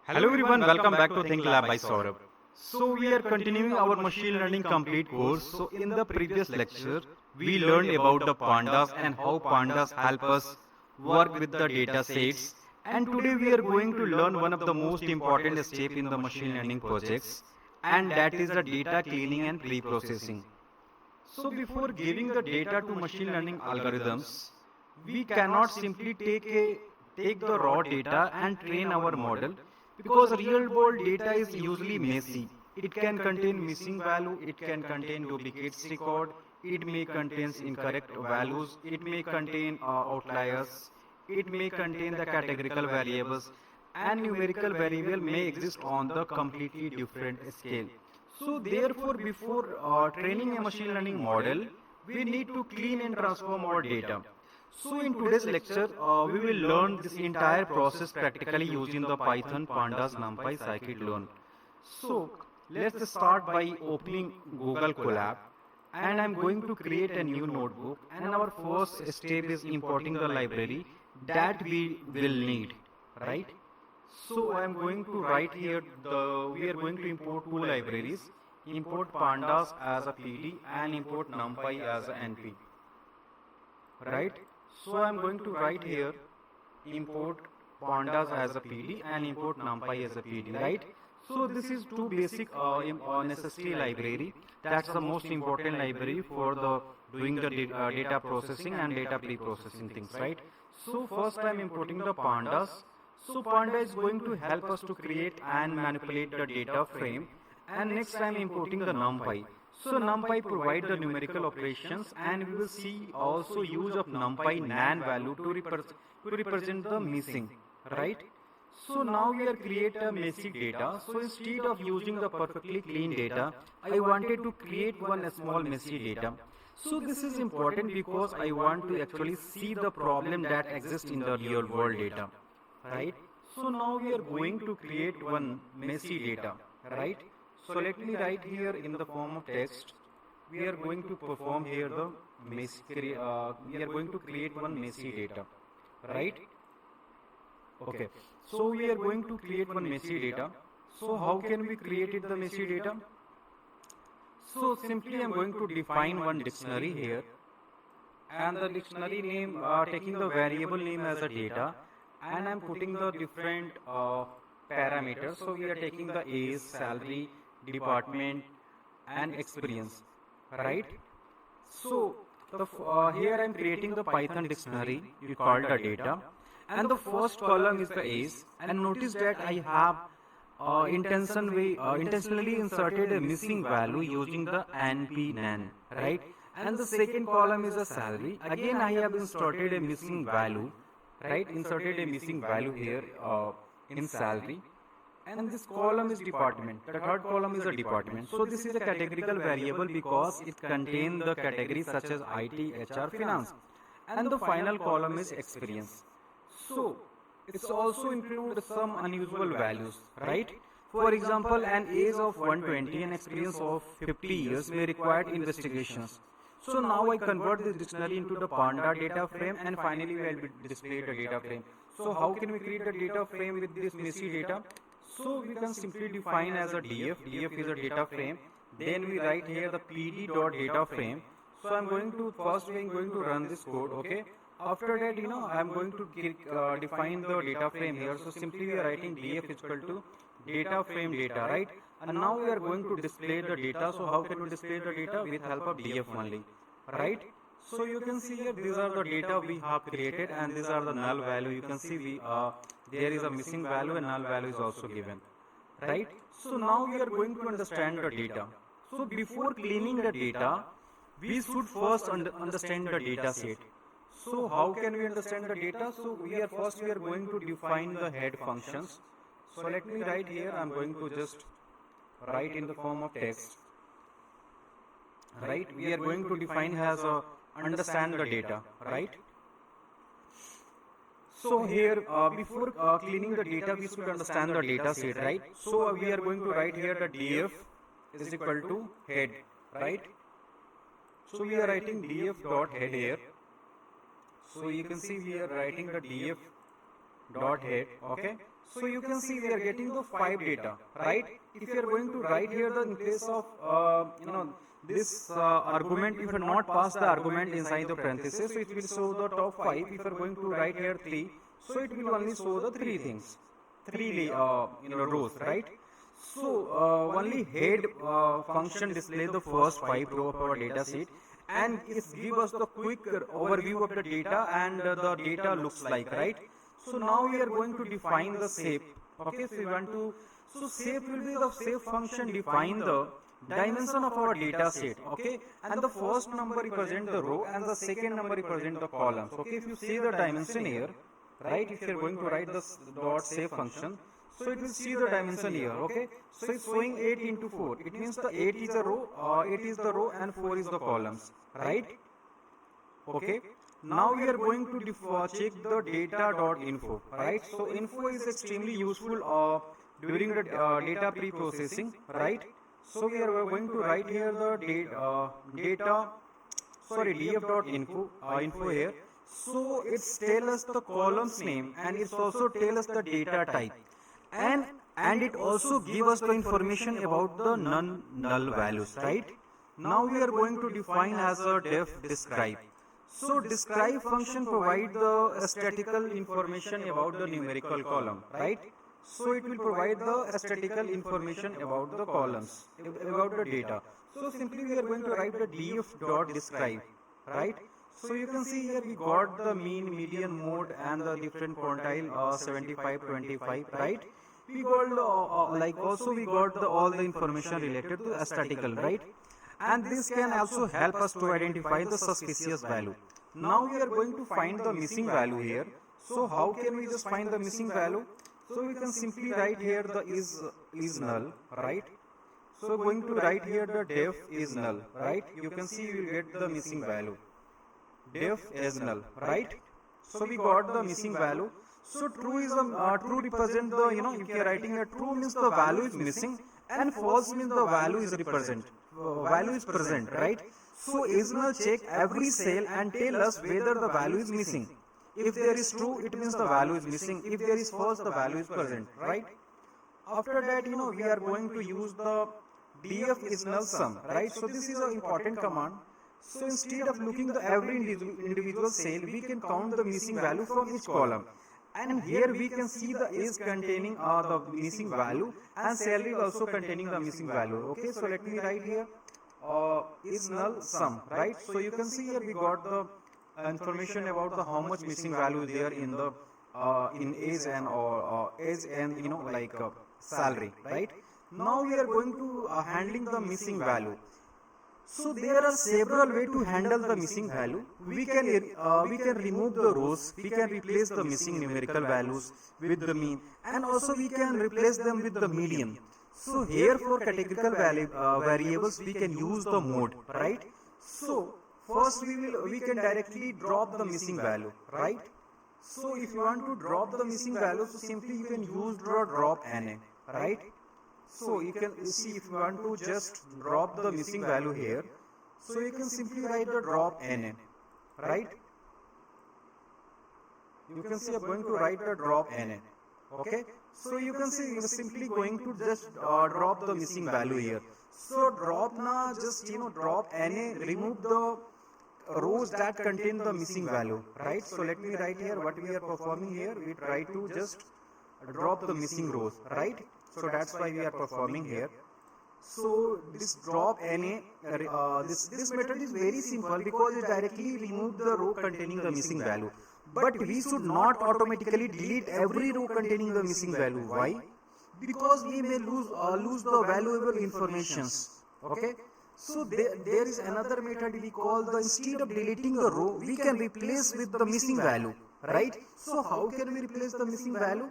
Hello everyone, welcome back to Think Lab by Saurabh. So we are continuing our machine learning complete course. So in the previous lecture, we learned about the pandas and how pandas help us work with the data sets. And today we are going to learn one of the most important steps in the machine learning projects, and that is the data cleaning and pre-processing. So before giving the data to machine learning algorithms, we cannot simply take the raw data and train our model, because real world data is usually messy. It can contain missing value, it can contain duplicates record, it may contain incorrect values, it may contain outliers, it may contain the categorical variables, and numerical variable may exist on the completely different scale. So therefore, before training a machine learning model, we need to clean and transform our data. So in today's lecture, we will learn this entire process practically using the Python, Pandas, NumPy, Scikit-learn. So let's start by opening Google Colab, and I'm going to create a new notebook, and our first step is importing the library that we will need, right? So I'm going to write here, we are going to import two libraries, import Pandas as a PD and import NumPy as a NP, right? So I'm going to write here import Pandas as a PD and import NumPy as a PD, right? So this is two basic necessary library. That's the most important library for the doing the data processing and data pre-processing things, right? So first I'm importing the Pandas. So Panda is going to help us to create and manipulate the data frame, and next I'm importing the NumPy. So NumPy provide the numerical operations, and we will see also use of NumPy nan value to represent the missing, right? So now we are create a messy data. So instead of using the perfectly clean data, I wanted to create one small messy data. So this is important because I want to actually see the problem that exists in the real world data, right? So now we are going to create one messy data, right? So let me write here in the form of text. We are going to perform here the we are going to create one messy data, right? Okay. So we are going to create one messy data. So how can we create it the messy data? So simply I'm going to define one dictionary here, and the dictionary name taking the variable name as a data, and I'm putting the different parameters. So we are taking the age, salary, department, and experience, right? So here I'm creating the Python dictionary we call the data, and the first column is the age, and notice that I have intentionally inserted a missing value using the NP nan, right? And the second column is the salary. Again I have inserted a missing value, right? Inserted a missing value here in salary. And this column is department. The third column is a department. So this is a categorical variable because it contains the categories such as IT, HR, finance. And the final column is experience. So it's also include some unusual values, right? For example, an age of 120 and experience of 50 years may require investigations. So now I convert this dictionary into the Panda data frame, and finally we will display the data frame. So how can we create the data frame with this messy data? So we can simply define as a df. Df is a data frame. Then we write here the pd.data frame. So I'm going to run this code. Okay. After that, I'm going to define the data frame here. So simply we are writing df is equal to data frame data, right? And now we are going to display the data. So how can we display the data? With help of df only, right? So you can see here these are the data we have created, and these are the null value. You can see there is a missing value and null value is also given, right? So now we are going to understand the data. So before cleaning the data, we should first understand the data set. So how can we understand the data? So we are going to define the head functions. So let me write here. I'm going to just write in the form of text, right? We are going to define as a understand the data, right? So here before cleaning the data, we should understand the data set, right? So we are going to write here the df is equal to head, right? So we are writing df dot head here. So you can see we are writing the df dot head, okay? So you can see we are getting the 5 data, right? If you are going to write here the in place of this argument, if you not pass the argument inside the parenthesis, so it will show the top 5. If you are going to write here 3, so it will only show the 3 things, 3 rows, right? So only head function displays the first 5 row of our data set, and it gives us the quick overview of the data and the data looks like, right? So now we are going to define the shape. Okay, so we want to, so shape will be the shape function define the dimension of our data set. Okay, and the first number represent the row and the second number represent the columns. Okay, if you see the dimension here, right, if you are going to write the dot shape function, so it will see the dimension here. Okay, so it's showing 8 into 4. It means the 8 is the row, 8 is the row and 4 is the columns, right? Okay. Now we are going to check the data.info, right? So info is extremely useful during the data pre-processing, right? So we are going to write here the df.info info here. So it's tell us the columns name and it's also tell us the data type, and it also give us the information about the null values, right? Now we are going to define as a def describe. So describe function provide the statistical information about the numerical column, right? So it will provide the statistical information about the columns, about the data. So simply we are going to write the df.describe, right? So you can see here we got the mean, median, mode and the different quantile 75, 25, right? We got like also we got all the information related to statistical, right? And this can also help us to identify the suspicious value. Now we are going to find the missing value here. So how can we just find the missing value? So we can simply write here the is null, right? So going to write here the def is null, right? You can see you will get the missing value. Def is null, right? So we got the missing value. So true is true represent the, if you are writing a true means the value is missing and false means the value is present, right? So is null check every cell and tell us whether the value is missing. If there is true, it means the value is missing. If there is false, the value is present, right? After that, we are going to use the df is null sum, right? So this is an important command. So instead of looking at every individual cell, we can count the missing value from each column. And here we can see the age containing the missing value and salary also containing the missing value. Okay, so let me write here is null sum, right? So you can see here we got the information about the how much missing value is there in the in age and salary, right? Now we are going to handling the missing value. So there are several ways to handle the missing value. We can remove the rows, we can replace the missing numerical values with the mean, and also we can replace them with the median. So here for categorical variables we can use the mode, right? So first we can directly drop the missing value, right? So if you want to drop the missing value, so simply you can use the drop na, right? So you can see if you want to just drop the missing value here, so you can simply write the drop na, right? You can see I'm going to write the drop na, okay? So you can see you're simply going to just drop the missing value here. So drop na, just drop na, remove the rows that contain the missing value, right? So let me write here what we are performing here. We try to just drop the missing rows, right? So that's why we are performing here. So this drop na, this method is very simple because it directly removes the row containing the missing value. But we should not automatically delete every row containing the missing value. Why? Because we may lose the valuable informations. Okay. So there is another method we call the, instead of deleting the row, we can replace with the missing value, right? So how can we replace the missing value?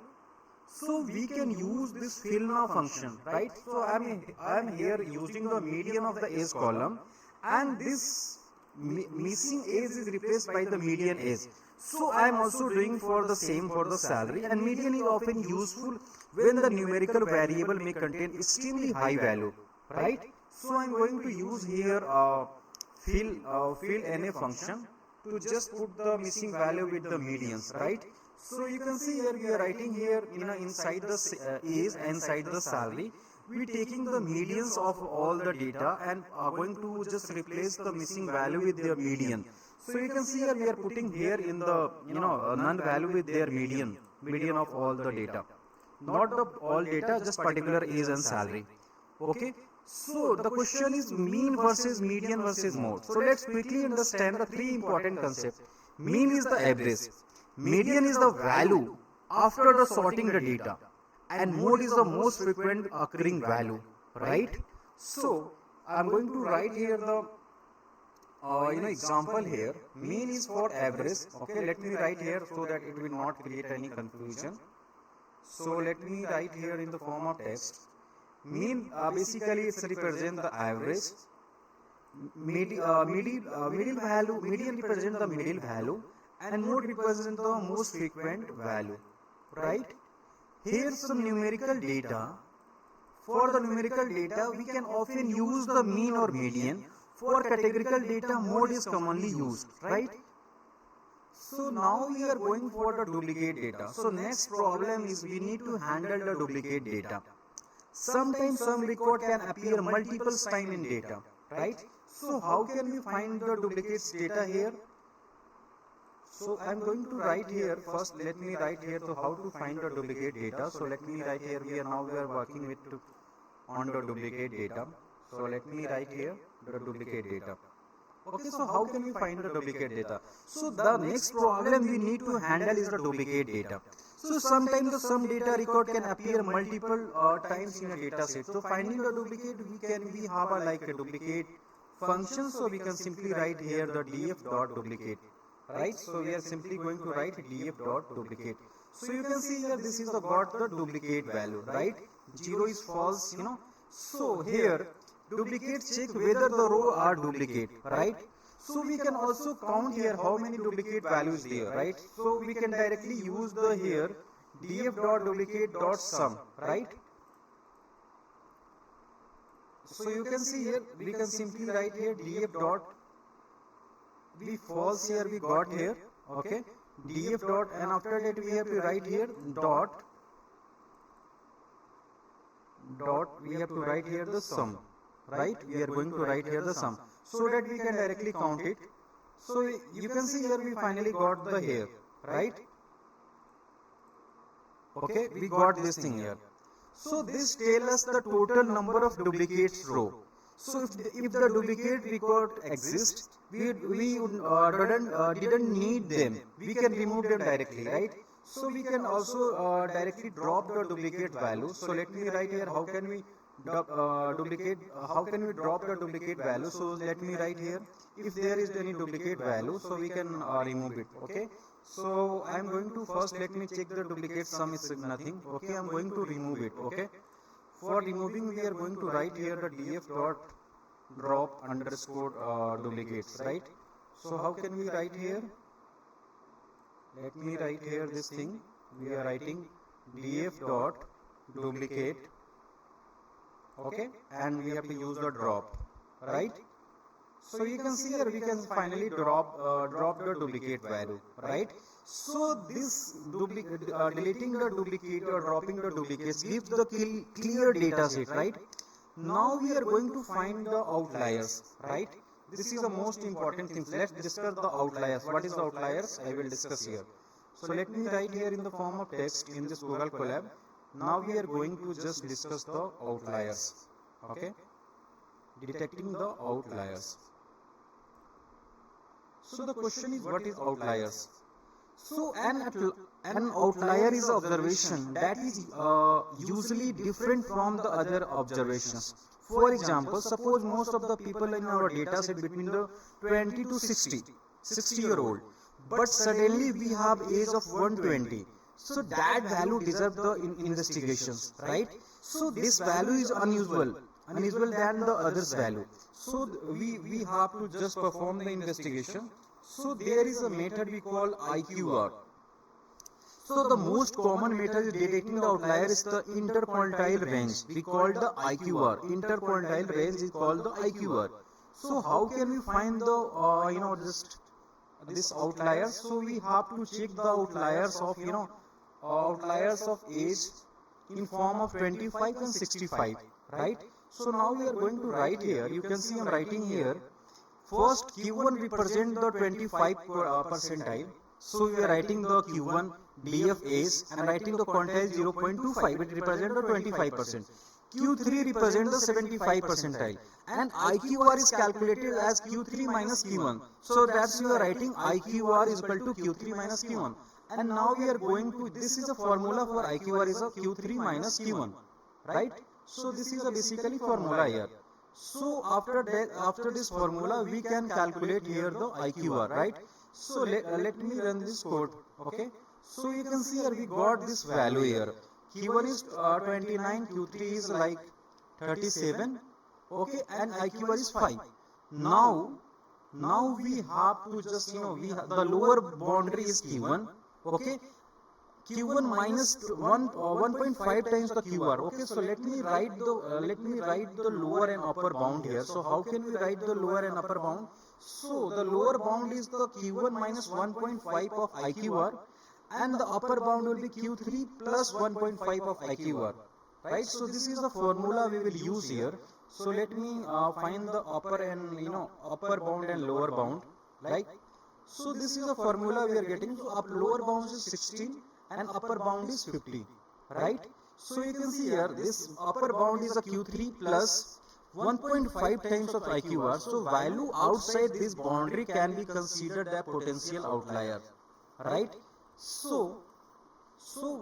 So we can use this fill now function, right? So I am here using the median of the age column, and this missing age is replaced by the median age. So I am also doing for the same for the salary, and median is often useful when the numerical variable may contain extremely high value, right? So I am going to use here fill na function to just put the missing value with the medians, right? So you can see here we are writing here, inside the is inside the salary. We taking the medians of all the data and are going to just replace the missing value with their median. So you can see here we are putting here in the none value with their median of all the data, not the all data, just particular age and salary. Okay. So the question is mean versus median versus mode. So let's quickly understand the three important concepts. Mean is the average, median is the value after the sorting the data, and mode is the most frequent occurring value, right? So I'm going to write here the example here. Mean is for average. Okay, let me write here so that it will not create any confusion. So let me write here in the form of text. Mean basically it's represent the average. Median represent the middle value, and mode represent the most frequent value, right? Here's some numerical data. For the numerical data, we can often use the mean or median. For categorical data, mode is commonly used, right? So now we are going for the duplicate data. So next problem is we need to handle the duplicate data. Sometimes some record can appear multiple times in data, right? So how can we find the duplicates data here? So I'm going to write here first. Let me write here to how to find the duplicate data. So let me write here. We are working with on the duplicate data. So let me write here the duplicate data. Okay, so how can we find the duplicate data? So the next problem we need to handle is the duplicate data. So sometimes some data record can appear multiple times in a data set. So finding the duplicate, we have like a duplicate function. So we can simply write here the df.duplicate, right? So we are simply going to write df.duplicate. So you can see here this is got the duplicate value, right? 0 is false, So here duplicate check whether the row are duplicate, right? So we can also count here how many duplicate values there, right? So we can directly use the here df.duplicate.sum, right? So you can see here we can simply write here df dot, we false here we got here, okay, df dot, and after that we have to write here dot we have to write here the sum, right? We are going to write here the sum so that we can directly count it. So you can see here we finally got the here, right? Okay, we got this thing here. So this tells us the total number of duplicates row. So if the duplicate record exists, we didn't need them. We can remove them directly, right? So we can also directly drop the duplicate value. So let me write here how can we drop the duplicate value. So let me write here if there is any duplicate value, so we can remove it. Okay. So I am going to first let me check the duplicate sum is nothing. Okay, I am going to remove it. Okay. For removing, we are going to write here the df dot drop underscore duplicates, right? So how can we write here? Let me write here this thing. We are writing df dot duplicate, okay, and we have to use the drop, right? So you can see here we can finally drop the duplicate value, right? So this deleting the duplicate or dropping the duplicates gives the clear data set, right? Now we are going to find the outliers, right? This is the most important thing. Let's discuss the outliers. What is the outliers? I will discuss here. So let me write here in the form of text in this Google Colab. Now we are going to just discuss the outliers, okay? Detecting the outliers. So the question is, what is outliers? So an outlier is an observation that is usually different from the other observations. For example, suppose most of the people in our data set between the 20 to 60-year-old, but suddenly we have age of 120. So that value deserves the investigations, right? So this value is unusual than the others value. So we have to just perform the investigation. So there is a method we call IQR. So the most common method detecting the outlier is the interquartile range. We call the IQR. Interquartile range is called the IQR. So how can we find the this outliers. So we have to check the outliers of outliers of age in form of 25 and 65, right? So now we are going to write here. You can see I'm writing here. First Q1 represent the 25 percentile. So we are writing the Q1 DF age and writing the quantile 0.25. It represents the 25%. Q3 represents the 75 percentile. And IQR is calculated as Q3 minus Q1. So that's you are writing IQR is equal to Q3 minus Q1. And now we are going to, this is a formula for IQR is a Q3 minus Q1, right? So this is a basically formula here. So after this formula we can calculate here the IQR, right? So let me run this code, okay? So you can see here we got this value here. Q1 is 29, Q3 is like 37, okay, and IQR is 5. Now we have to just the lower boundary is Q1, okay. Q1 minus 1.5 times the QR. Okay, so let me write the lower and upper bound here. So how can we write the lower and upper bound? So the lower bound is the Q1 minus 1.5 of IQR, and the upper bound will be Q3 plus 1.5 of IQR. Right? So this is the formula we will use here. So let me find the upper and upper bound and lower bound. Right? So this is the formula we are getting. So lower bound is 16. And upper bound is 50, right? So you can see here this upper bound is a Q3 plus 1.5 times of IQR. So value outside this boundary can be considered a potential outlier, right? So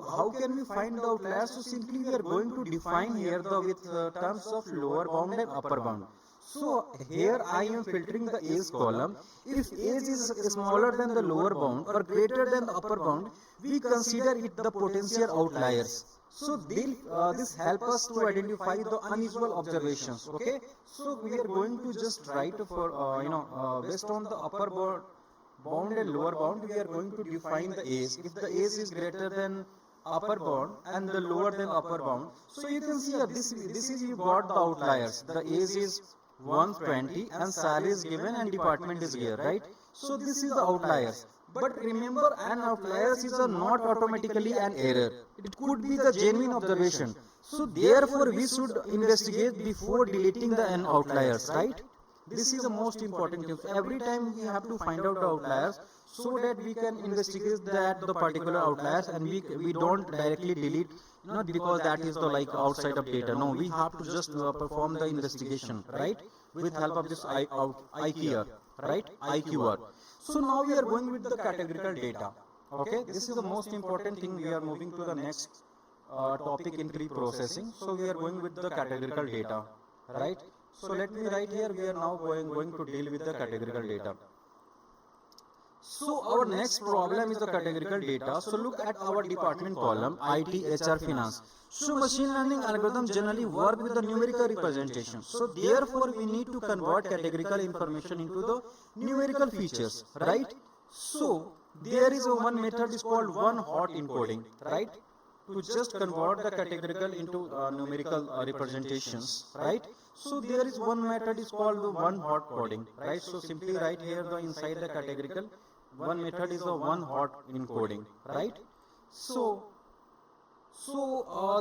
how can we find the outlier? So simply we are going to define here with terms of lower bound and upper bound. So here I am filtering the age column. If age is smaller than the lower bound or greater than the upper bound, we consider it the potential outliers. So this helps us to identify the unusual observations. Okay. So we are going to just write for based on the upper bound and lower bound, we are going to define the age. If the age is greater than upper bound and the lower than upper bound, so you can see here this is you got the outliers. The age is 120 and salary is given and department is here, right? So this is the outliers. But remember, an outliers is not automatically an error. It could be the genuine observation. So therefore we should investigate before deleting the n outliers, right? This is the most important thing. So every time we have to find out the outliers so that we can investigate the particular outliers and we don't directly delete, not because that is the outside of data. No, we have to just perform the investigation, right? With help of this IQR, right? IQR. So now we are going with the categorical data. Okay, this is the most important thing. We are moving to the next topic in pre-processing. So we are going with the categorical data, right? So let me write here. We are now going to deal with the categorical data. So our next problem is the categorical data. So look at our department column, IT, HR, Finance. So machine learning algorithms generally work with the numerical representation. So therefore we need to convert categorical information into the numerical features, right? So there is one method is called One-Hot Encoding, right? To just convert the categorical into numerical representations, right? So there is one method is called the One-Hot coding, right? So simply write here the inside the categorical. One method is the One-Hot Encoding, right? So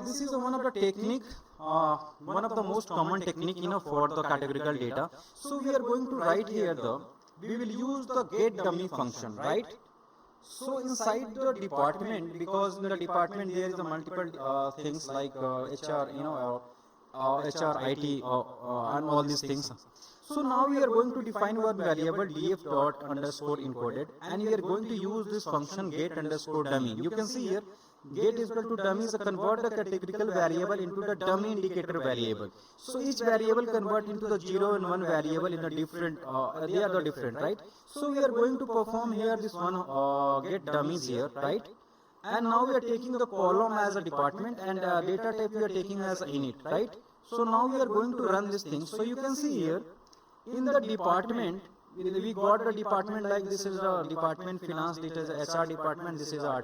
this is one of the technique, one of the most common technique for the categorical data. So we are going to write here we will use the get dummy function, right? So inside the department, because in the department there is a multiple things like HR, HR, IT, and all these things. So now we are going to define one variable df dot underscore encoded, and we are going to use this function get underscore dummy. You can see here get is equal to dummy is a convert the categorical variable into the dummy indicator variable. So each variable convert into the 0 and 1 variable in a different, they are the different, right? So we are going to perform here this one get dummies here, right? And now we are taking the column as a department and data type we are taking as a init, right? So now we are going to run this thing. So you can see here in the department, we got the department like this is a department finance, this is a HR department, this is a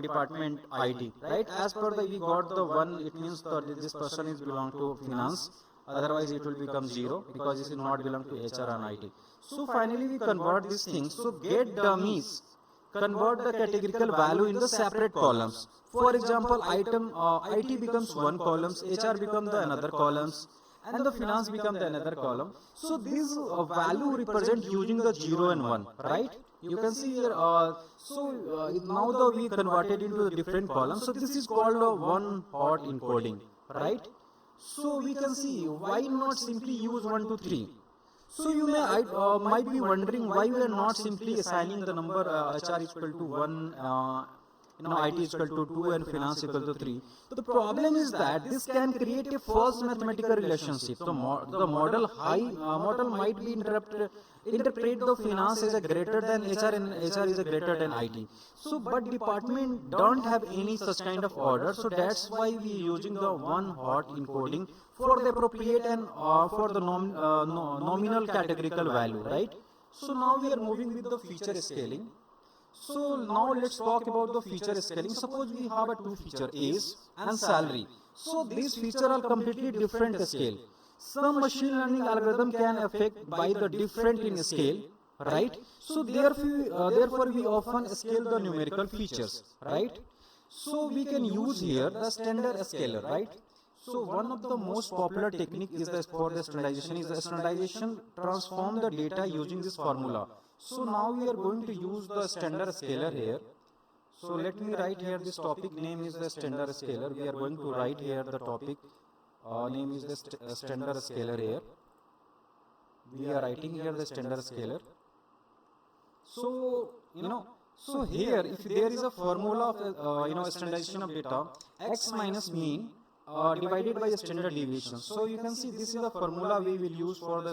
department IT, right? As per the we got the one, it means this person is belong to finance, otherwise it will become 0 because this is not belong to HR and IT. So finally we convert these things. So get dummies convert the categorical value in the separate columns. For example, item IT becomes one columns, HR become the another columns, and the finance become the another column. So this value represent using the 0 and 1, right? You can see here, now the we converted into the different columns. So this is called a one-hot encoding, right? So we can see, why not simply use 1, 2, 3? So you might be wondering why we are not simply assigning the number HR is equal to 1, IT is equal to 2 and finance equal to 3. The problem is that this can create a false mathematical relationship. The model might be interpret the finance as a greater than HR and HR is a greater than IT. So but department don't have any such kind of order. So that's why we are using the one-hot encoding for the appropriate and for the nominal categorical value, right? So now we are moving with the feature scaling. So now let's talk about the feature scaling. Suppose we have a two feature, age and salary. So these features are completely different scale. Some machine learning algorithm can affect by the different in scale, right? So therefore we often scale the numerical features, right? So we can use here the StandardScaler, right? So one of the most popular technique is for the standardization is the standardization transform the data using this formula. So now we are going to use the StandardScaler here. So let me write here this topic name is the StandardScaler. We are going to write here the topic name is the StandardScaler here. We are writing here the StandardScaler. So so here if there is a formula of standardization of data, x minus mean divided by the standard deviation. So you can see this is the formula we will use for the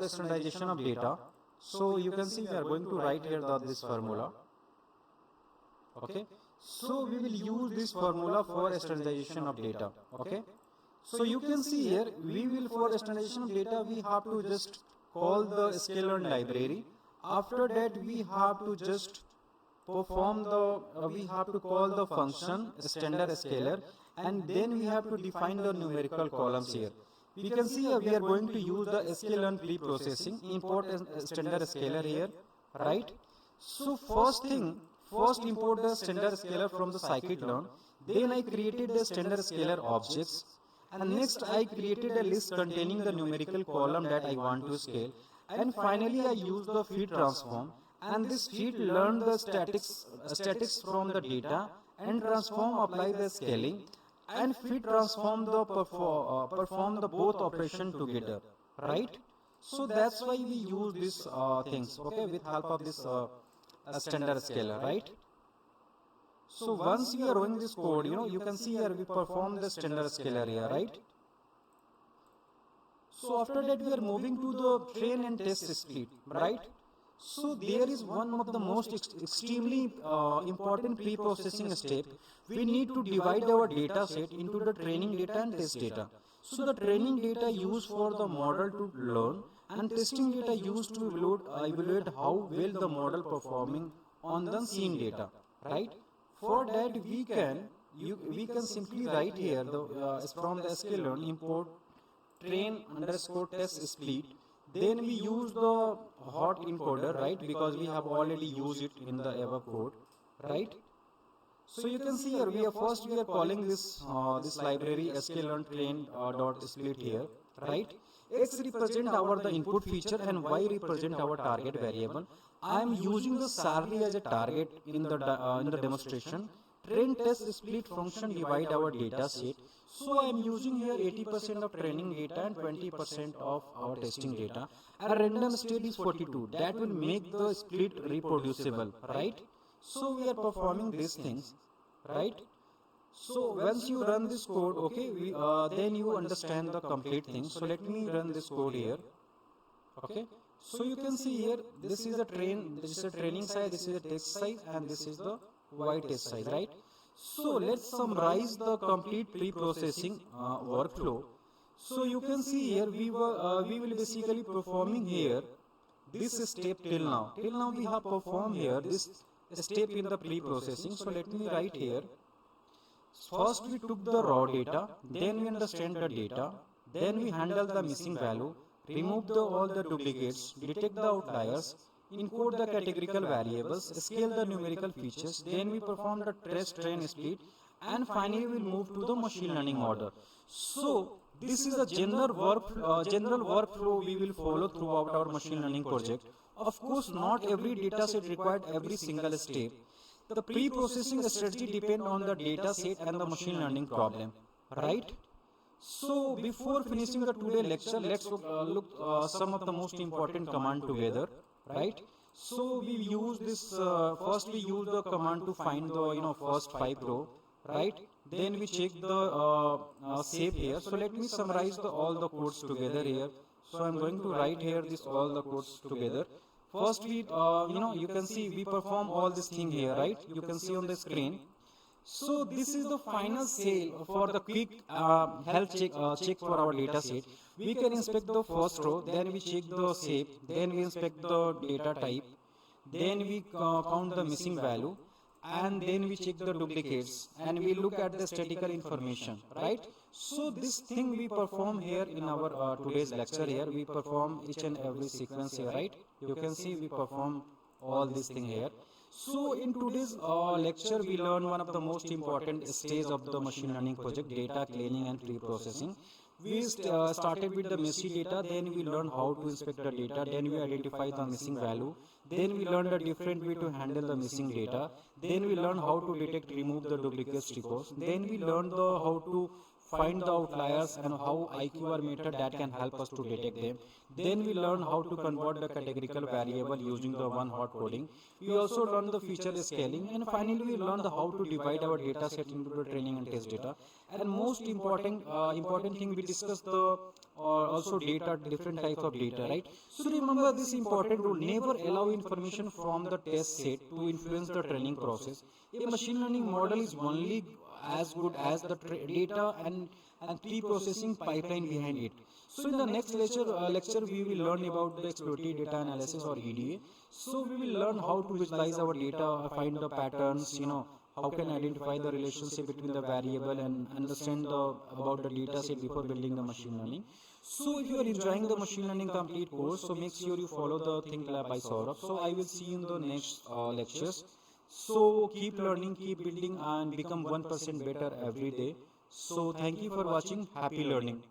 standardization of data. So you can see we are going to write here this formula. Okay. So we will use this formula for standardization of data. Okay. So you can see here we will for standardization of data we have to just call the Scikit-learn library. After that we have to just perform the we have to call the function StandardScaler, and then we have to define the numerical columns here. We can see we are going to use the Scikit-learn preprocessing, import StandardScaler here, right? So first import the StandardScaler from the Scikit-learn, then I created the StandardScaler objects, and next I created a list containing the numerical column that I want to scale, and finally I use the feed transform, and this feed learn the statics from the data and transform apply the scaling, and feed transform the perform the both operation together, right? So that's why we use these things, okay, with help of this StandardScaler, right? So once we are running this code, you can see here we perform the StandardScaler here, right? So after that we are moving to the train and test split, right? So there is one of the most extremely important pre-processing step. We need to divide our data set into the training data and test data. So the training data used for the model to learn, and testing data used to evaluate how well the model performing on the seen data, right? For that we can simply write here from the Scikit-learn import train underscore test split. Then we use the hot encoder, right? Because we have already used it in the above code, right? So you can see here we are calling this library Scikit-learn train dot split here, right? X represent the input feature and Y represent our target variable. I am using the salary as a target in the demonstration. Train test split function divide our data set. So I am using here 80% of training data and 20% of our testing data. And random state is 42. That will make the split reproducible, right? So we are performing these things, right? So once you run this code, okay, then you understand the complete thing. So let me run this code here. Okay. So you can see here, this is a training size, this is a test size, and this is the Y test size, right? So let's summarize the complete pre-processing workflow. So you can see here we will basically performing here this step till now. Till now we have performed here this step in the pre-processing. So let me write here. First we took the raw data, then we understand the data, Then we handle the missing value, remove all the duplicates, detect the outliers, encode the categorical variables, scale the numerical features, then we perform the trace train speed, and finally we'll move to the machine learning order. So this is a general workflow we will follow throughout our machine learning project. Of course, not every dataset required every single step. The pre-processing strategy depends on the dataset and the machine learning problem, right? So before finishing the today lecture, let's look some of the most important command together, right? So we use this first we use the command to find the first 5 row, right? Then we check the save here. So let me summarize all the codes together here. So I'm going to write here this all the codes together. First we you can see we perform all this thing here, right? You can see on the screen. So this is the final sale for the quick health check for our data set. We can inspect the first row, then we check the shape, then we inspect the data type, then we count the missing value, and then we check the duplicates, and we look at the statistical information, right? So this thing we perform here in our today's lecture here. We perform each and every sequence here, right? You can see we perform all this thing here. So in today's lecture, we learn one of the most important stage of the machine learning project, data cleaning and pre-processing. We started with the messy data, then we learn how to inspect the data, then we identify the missing value, then we learn the different way to handle the missing data, then we learn how to detect, remove the duplicate records, then we learn how to find the outliers and how IQR method that can help us to detect them. Then we learn how to convert the categorical variable using the one-hot coding. We also learn the feature scaling, and finally we learn how to divide our data set into the training and test data. And most important thing, we discuss the also data, different types of data, right? So remember this important rule: never allow information from the test set to influence the training process. A machine learning model is only as good as the data and pre-processing pipeline behind it. So in the next lecture we will learn about the exploratory data analysis or EDA. So we will learn how to visualize our data, find the patterns, how can identify the relationship between the variable and understand about the data set before building the machine learning. So if you are enjoying the machine learning complete course, so make sure you follow the Think Lab by Saurabh. So I will see you in the next lectures. So keep learning, keep building, and become 1% better every day. So thank you for watching. Happy learning.